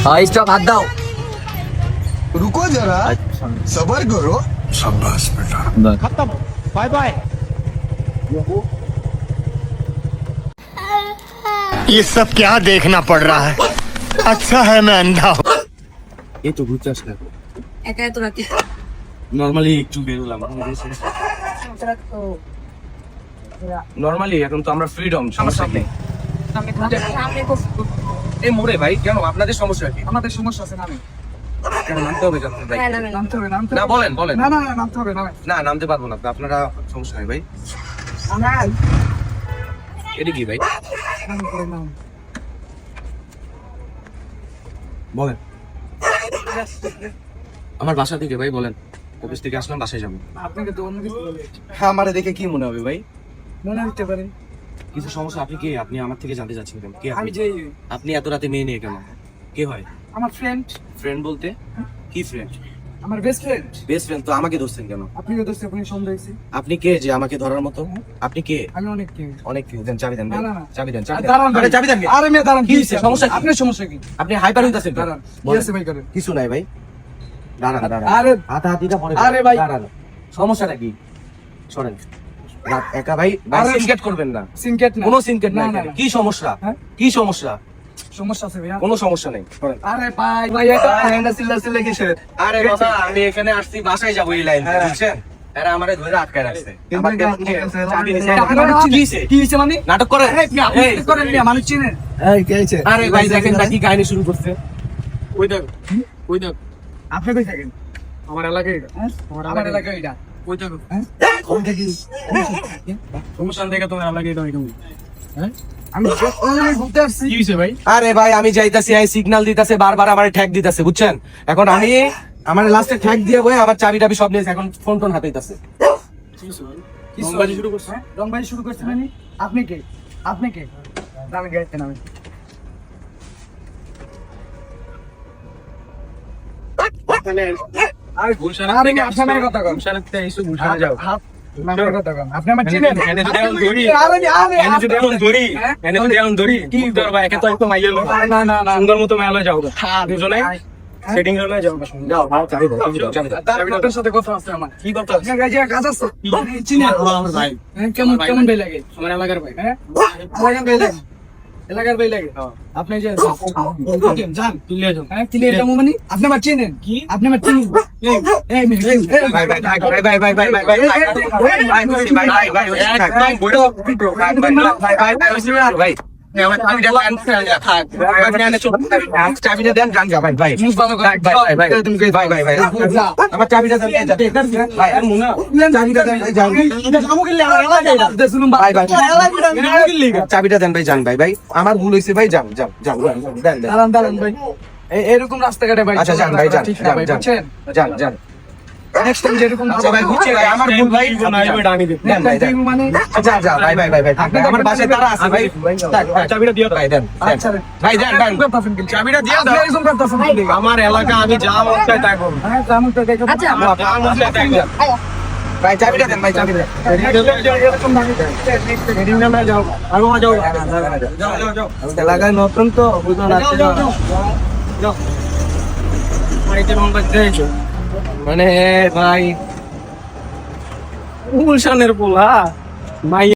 हाँ स्टॉप हाथ दाओ। रुको जरा, सबर करो। शाबाश बेटा। खत्म, बाय बाय। ये सब क्या देखना पड़ रहा है? अच्छा है मैं अंधा हूँ। ये तो বুঝছস না একা এত রাতে নরমালি একটু বেরোলাম নরমালি এখন তো আমরা ফ্রিডম সমস্যা নেই এই মোড়ে ভাই কেন আপনাদের সমস্যা কি আমাদের সমস্যা আছে নামে। কেন নামতে হবে জানতে ভাই নামতে হবে, নামতে না হবে। বলেন বলেন না না না, নামতে হবে না। না নামতে পারবো না আপনারা সমস্যা নেই ভাই এটা কি ভাই বলেন আমার বাসা থেকে ভাই বলেন অফিস থেকে আসলাম বাসায় যাবো আপনাকে তো অন্য কিছু বলে। হ্যাঁ আমারে দেখে কি মনে হবে ভাই মনে হতে পারে কিছু সমস্যা আপনি কে আপনি আমার থেকে জানতে চাচ্ছেন কেন কে আমি আপনি যে আপনি এত রাতে মেয়ে নিয়ে কেন কে হয় আমার ফ্রেন্ড, ফ্রেন্ড বলতে কি ফ্রেন্ড আমার বেস্ট ফ্রেন্ড। বেস্ট ফ্রেন্ড তো আমাকে ধরছেন কেন আপনি তো দোস্ত, আপনি সন্দেহ হয়েছে। আপনি কে যে আমাকে ধরার মতো আপনি কে আমি অনেক কি অনেক কি দেন চাবি দেন ভাই। না, না, না। চাবি দেন দাঁড়ান ভাই। আরে চাবি দেন আরে মেয়ে দাঁড়ান, কি হয়েছে? সমস্যা কি? আপনার সমস্যা কি? আপনি হাইপার হইতাছেন দাঁড়ান, কি আছে ভাই করেন? কিছু নাই ভাই দাঁড়ান দাঁড়ান আরে হাতাহাতিটা পরে আরে ভাই। দাঁড়ান সমস্যাটা কি সরেন রাত একা ভাই আরে সিনকেট করবেন না সিনকেট না, কোনো সিনকেট না, নাই না, এখানে। না। কি সমস্যা হ্যাঁ? কি সমস্যা সমস্যা আছে ভাইয়া। কোনো সমস্যা নেই সরেন আরে ভাই ভাই এটা হ্যান্ডা সিল্লা সিল্লা কিসের? আরে বাবা আমি এখানে আসছি বাসায় যাবো এই লাইন হ্যাঁ। বুঝছেন এরা আমারে ধরে আটকায় রাখছে আমার চাবি নিছে। কি কি হইছে? কি হইছে মানে? নাটক করে আপনি কি করেন মিয়া, মানুষ চিনেন? আরে ভাই দেখেন না কি কাহিনী শুরু করছে ওই দেখ, ওই দেখ। আপনি কই থাকেন? আমার এলাকায় এটা। আমার এলাকায় এটা। ওই দেখো। সমস্যা দেখে তোমার এলাকায় এটা ওইরকম। আমি ঘুরতে আসছি। কি হইছে ভাই? আরে ভাই আমি যাইতাছি আই সিগন্যাল দিতাছে বারবার আমারে ঠ্যাক দিতাছে বুঝছেন এখন আমি আমার লাস্টে ঠ্যাক দিয়ে বই আবার চাবি টাবি সব নিয়েছে এখন ফোন টোন হাতেইতাছে রংবাজি শুরু করছে? রংবাজি শুরু করছে মানে? আপনি কে? আপনি কে? নামে গাইতে নামে। আরে আরে আপনার কথা কন। যাও আপনার কথা কন। আপনি আমার চিনেন? এনে যদি এখন ধরি, আরে আরে এনে যদি এখন ধরি হ্যাঁ? এনে যদি এখন ধরি কি করবা একে তো একটু মাইয়া লো না না না। সুন্দর মতো মাইয়া লয়ে যাও দুজনে সেটিং হলে যাও যাও ভালো চাবি দাও চাবি দাও তার আপনার সাথে কথা আছে আমার। কি কথা আপনার কাছে কাজ আছে? চিনেন? আমার ভাই হ্যাঁ, কেমন কেমন ভাই লাগে? আমার এলাকার ভাই হ্যাঁ? এলাকার ভাই লাগে? এলাকার ভাই লাগে? আপনি যে যান তুলে যাও হ্যাঁ ক্লিয়ার যাবো মানে আপনি আমার চিনেন কি আপনি আমার চিনেন ভাই ভাই ভাই ভাই ভাই ভাই ভাই ভাই একদম বড় ভাই ভাই ভাই ভাই চাবিটা দেন গান গা ভাই ভাই আমার চাবিটা দেন ভাই চাবিটা দেন চাবিটা দেন ভাই যান ভাই ভাই আমার ভুল হয়েছে ভাই যান যান যান দেন দেন দাঁড়ান দাঁড়ান ভাই এরকম রাস্তাঘাটে ভাই আচ্ছা যান ভাই যান ঠিক না ভাই যান বুঝছেন যান যান নেক্সট টাইম যেরকম আচ্ছা ভাই বুঝছি ভাই আমার ভুল ভাই দেন ভাই দেন মানে আচ্ছা যা ভাই ভাই ভাই ভাই আমার বাসায় তারা আছে ভাই চাবিটা দিও ভাই দেন আচ্ছা ভাই দেন দেন চাবিটা দিয়ে দাও এরকম করতেছেন আমার এলাকা আমি যা মন চাই তাই করব হ্যাঁ জামু তো দেখো আচ্ছা যা মন চাই তাই করব ভাই চাবিটা দেন ভাই চাবিটা এরকম ভাবে হেডিং নামে যাও আরো যাও যাও যাও এলাকায় নতুন তো বুঝো না যাও আইতে মন বাজে মানে ভাই উলশানের পোলা মাই